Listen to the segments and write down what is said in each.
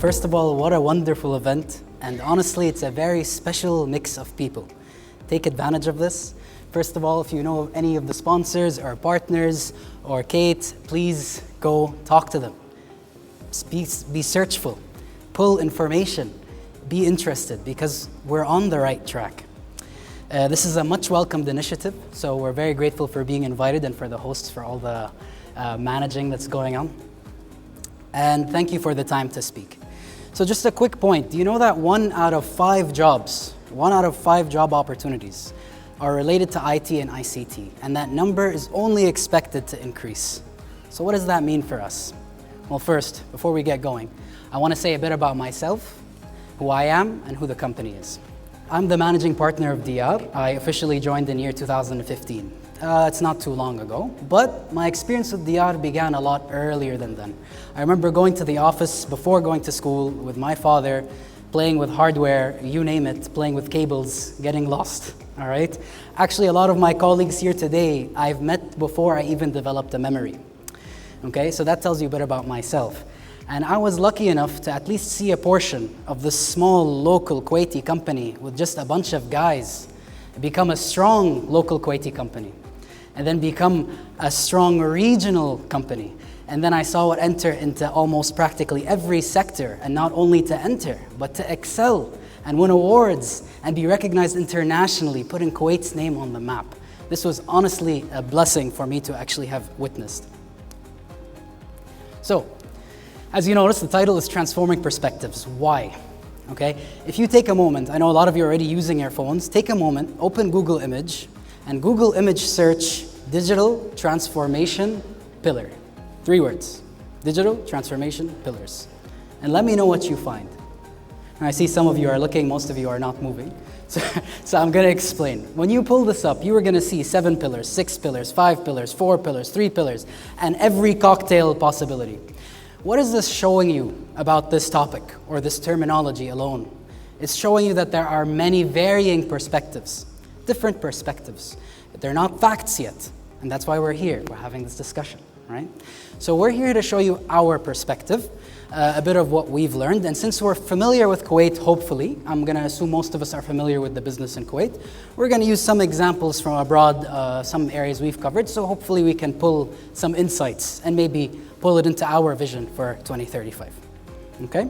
First of all, what a wonderful event. And honestly, it's a very special mix of people. Take advantage of this. First of all, if you know of any of the sponsors or partners or CAIT, please go talk to them. Be searchful, pull information, be interested, because we're on the right track. This is a much welcomed initiative, so we're very grateful for being invited and for the hosts for all the managing that's going on. And thank you for the time to speak. So just a quick point, do you know that 1 out of 5 job opportunities are related to IT and ICT, and that number is only expected to increase. So what does that mean for us? Well, first, before we get going, I want to say a bit about myself, who I am, and who the company is. I'm the managing partner of Diyar. I officially joined in year 2015. It's not too long ago, but my experience with Diyar began a lot earlier than then. I remember going to the office before going to school with my father, playing with hardware, you name it, playing with cables, getting lost, all right? Actually, a lot of my colleagues here today, I've met before I even developed a memory, okay? So that tells you a bit about myself. And I was lucky enough to at least see a portion of this small local Kuwaiti company with just a bunch of guys become a strong local Kuwaiti company, and then become a strong regional company. And then I saw it enter into almost practically every sector, and not only to enter, but to excel and win awards and be recognized internationally, putting Kuwait's name on the map. This was honestly a blessing for me to actually have witnessed. So, as you notice, the title is Transforming Perspectives. Why? Okay, if you take a moment, I know a lot of you are already using your phones, take a moment, open Google Image, and Google Image search Digital Transformation Pillar. 3 words, Digital Transformation Pillars. And let me know what you find. And I see some of you are looking, most of you are not moving. So I'm gonna explain. When you pull this up, you are gonna see 7 pillars, 6 pillars, 5 pillars, 4 pillars, 3 pillars, and every cocktail possibility. What is this showing you about this topic or this terminology alone? It's showing you that there are many varying perspectives, different perspectives. They're not facts yet, and that's why we're here. We're having this discussion, right? So we're here to show you our perspective, a bit of what we've learned. And since we're familiar with Kuwait, hopefully, I'm gonna assume most of us are familiar with the business in Kuwait. We're gonna use some examples from abroad, some areas we've covered, so hopefully we can pull some insights and maybe pull it into our vision for 2035, okay?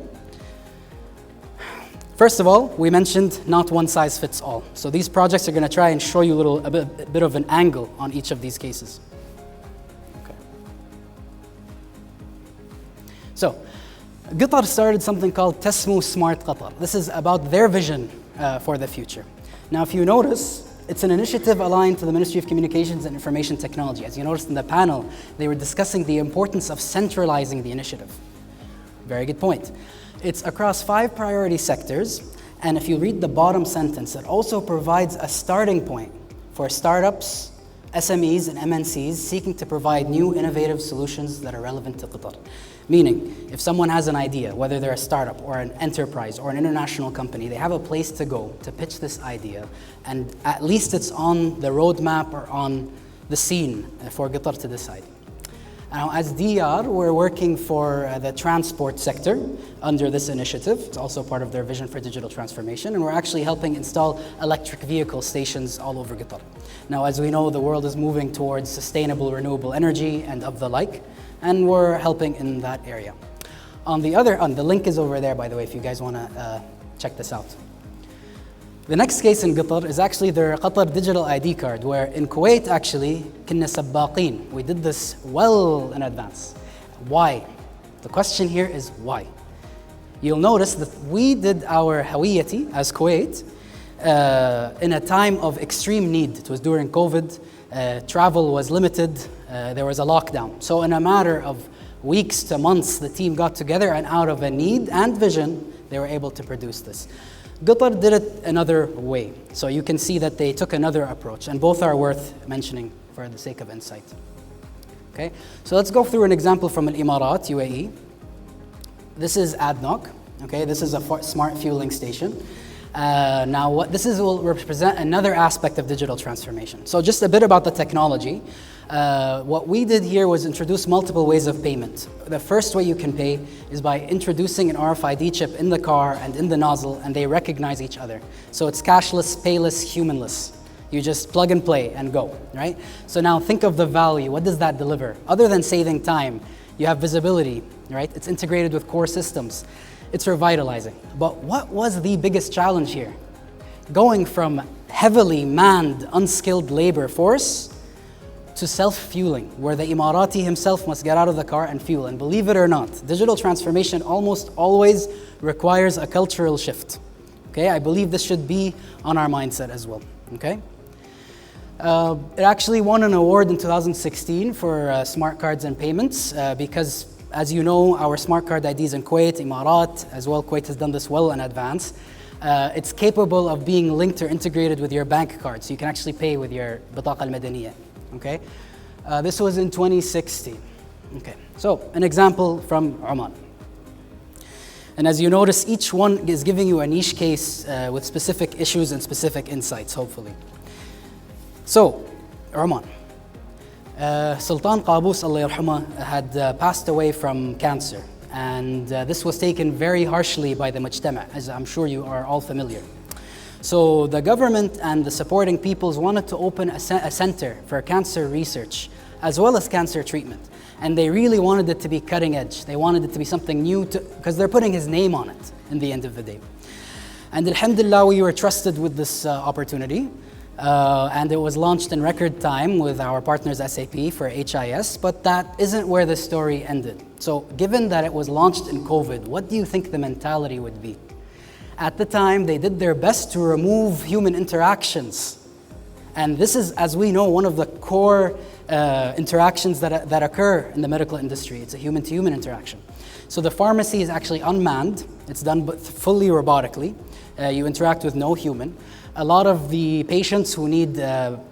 First of all, we mentioned not one size fits all. So these projects are gonna try and show you a bit of an angle on each of these cases. Okay. So, Qatar started something called Tasmu Smart Qatar. This is about their vision for the future. Now, if you notice, it's an initiative aligned to the Ministry of Communications and Information Technology. As you noticed in the panel, they were discussing the importance of centralizing the initiative. Very good point. It's across 5 priority sectors, and if you read the bottom sentence, it also provides a starting point for startups, SMEs, and MNCs seeking to provide new innovative solutions that are relevant to Qatar. Meaning, if someone has an idea, whether they're a startup or an enterprise or an international company, they have a place to go to pitch this idea, and at least it's on the roadmap or on the scene for Qatar to decide. Now, as Diyar, we're working for the transport sector under this initiative. It's also part of their vision for digital transformation, and we're actually helping install electric vehicle stations all over Qatar. Now, as we know, the world is moving towards sustainable, renewable energy and of the like, and we're helping in that area. The link is over there, by the way, if you guys want to check this out. The next case in Qatar is actually their Qatar digital ID card, where in Kuwait, actually, كنا سباقين. We did this well in advance. Why? The question here is why? You'll notice that we did our Hawiyati as Kuwait in a time of extreme need. It was during COVID, travel was limited, there was a lockdown. So in a matter of weeks to months, the team got together, and out of a need and vision, they were able to produce this. Qatar did it another way. So you can see that they took another approach, and both are worth mentioning for the sake of insight. Okay, so let's go through an example from Al Emirat, UAE. This is ADNOC. Okay, this is a smart fueling station. Now, this will represent another aspect of digital transformation. So just a bit about the technology. What we did here was introduce multiple ways of payment. The first way you can pay is by introducing an RFID chip in the car and in the nozzle, and they recognize each other. So it's cashless, payless, humanless. You just plug and play and go, right? So now think of the value. What does that deliver? Other than saving time, you have visibility, right? It's integrated with core systems. It's revitalizing. But what was the biggest challenge here? Going from heavily manned, unskilled labor force to self-fueling, where the Emirati himself must get out of the car and fuel. And believe it or not, digital transformation almost always requires a cultural shift. Okay, I believe this should be on our mindset as well. Okay. It actually won an award in 2016 for smart cards and payments because, as you know, our smart card IDs in Kuwait, Emirat, as well, Kuwait has done this well in advance. It's capable of being linked or integrated with your bank card, so you can actually pay with your Bataqa al-Madaniyya. Okay, this was in 2016. Okay, so an example from Oman. And as you notice, each one is giving you a niche case with specific issues and specific insights, hopefully. So, Oman. Sultan Qaboos, Allah yarhamah, had passed away from cancer. And this was taken very harshly by the mujtama', as I'm sure you are all familiar. So the government and the supporting peoples wanted to open a center for cancer research, as well as cancer treatment. And they really wanted it to be cutting edge. They wanted it to be something new, because they're putting his name on it in the end of the day. And alhamdulillah, we were trusted with this opportunity. And it was launched in record time with our partners SAP for HIS, but that isn't where the story ended. So given that it was launched in COVID, what do you think the mentality would be? At the time, they did their best to remove human interactions. And this is, as we know, one of the core interactions that occur in the medical industry. It's a human-to-human interaction. So the pharmacy is actually unmanned. It's done fully robotically. You interact with no human. A lot of the patients who need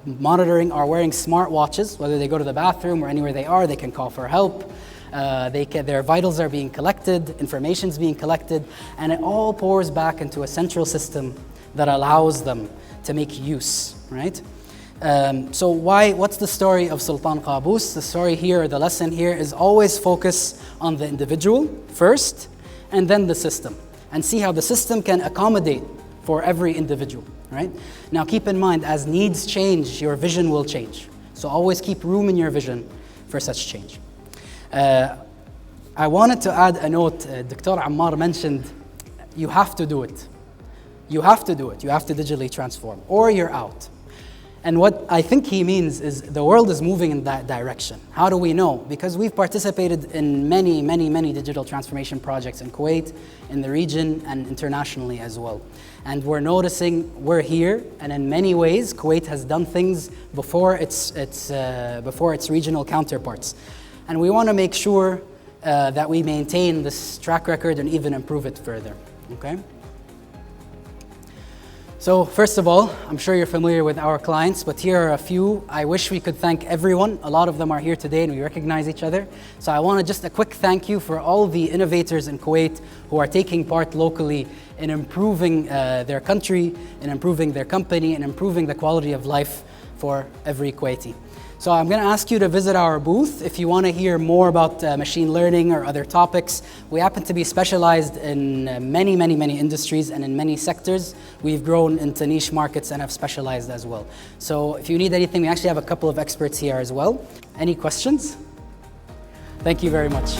monitoring are wearing smartwatches. Whether they go to the bathroom or anywhere they are, they can call for help. Their vitals are being collected, information's being collected, and it all pours back into a central system that allows them to make use, right? So what's the story of Sultan Qaboos? The story here, the lesson here is always focus on the individual first, and then the system, and see how the system can accommodate for every individual, right? Now keep in mind, as needs change, your vision will change. So always keep room in your vision for such change. I wanted to add a note. Dr. Ammar mentioned, you have to do it. You have to do it. You have to digitally transform, or you're out. And what I think he means is the world is moving in that direction. How do we know? Because we've participated in many digital transformation projects in Kuwait, in the region, and internationally as well. And we're noticing we're here, and in many ways, Kuwait has done things before its regional counterparts. And we want to make sure that we maintain this track record and even improve it further, okay? So first of all, I'm sure you're familiar with our clients, but here are a few. I wish we could thank everyone. A lot of them are here today and we recognize each other. So I want to just a quick thank you for all the innovators in Kuwait who are taking part locally in improving their country, in improving their company, and improving the quality of life for every Kuwaiti. So I'm going to ask you to visit our booth if you want to hear more about machine learning or other topics. We happen to be specialized in many industries and in many sectors. We've grown into niche markets and have specialized as well. So if you need anything, we actually have a couple of experts here as well. Any questions? Thank you very much.